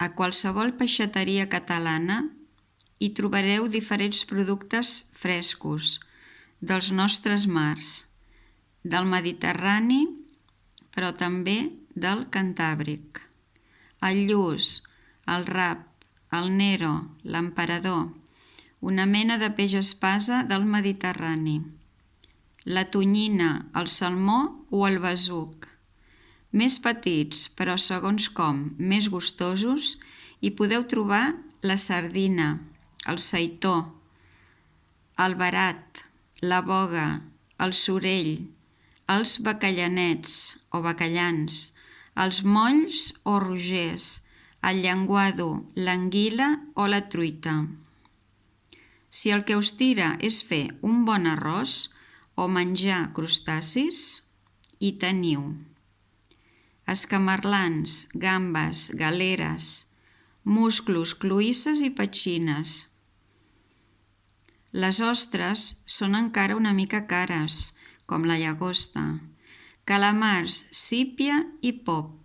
A qualsevol peixateria catalana hi trobareu diferents productes frescos dels nostres mars, del Mediterrani, però també del Cantàbric. El lluç, el rap, el nero, l'emperador, una mena de peix espasa del Mediterrani, la tonyina, el salmó o el besuc. Més petits, però segons com més gustosos, hi podeu trobar la sardina, el seitó, el verat, la boga, el sorell, els bacallanets o bacallans, els molls o rogers, el llenguado, l'anguila o la truita. Si el que us tira és fer un bon arròs o menjar crustacis, hi teniu escamarlans, gambes, galeres, musclos, cloïsses i petxines. Les ostres són encara una mica cares, com la llagosta, calamars, sípia i pop.